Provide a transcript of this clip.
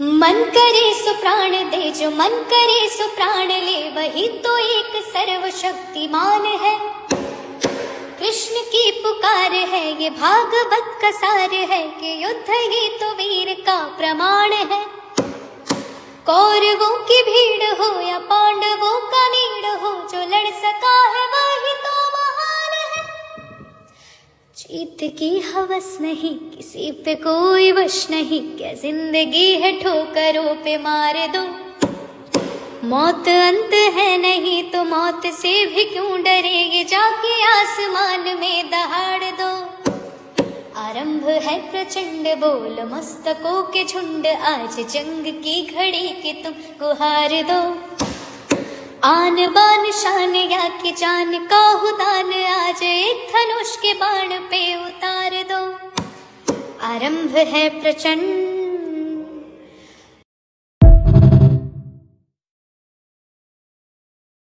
मन करे सो प्राण दे, जो मन करे सो प्राण ले, वही तो एक सर्वशक्तिमान है। कृष्ण की पुकार है, ये भागवत का सार है कि युद्ध ही तो वीर का प्रमाण है। कौरवों की भीड़ हो या पांडवों का नीड़ हो, जो लड़ सका है वही तो महान है। जीत की हवस नहीं, किसी पे कोई वश नहीं, क्या जिंदगी है ठोकरों पे मार दो। मौत अंत है नहीं तो मौत से भी क्यों डरेगे, जाके आसमान में दहाड़ दो। आरंभ है प्रचंड बोल मस्तकों के झुंड, आज जंग की घड़ी की तुम गुहार दो। आन बान शान या कि जान का हुदान, आज एक धनुष के बाण पे उतार दो। आरंभ है प्रचंड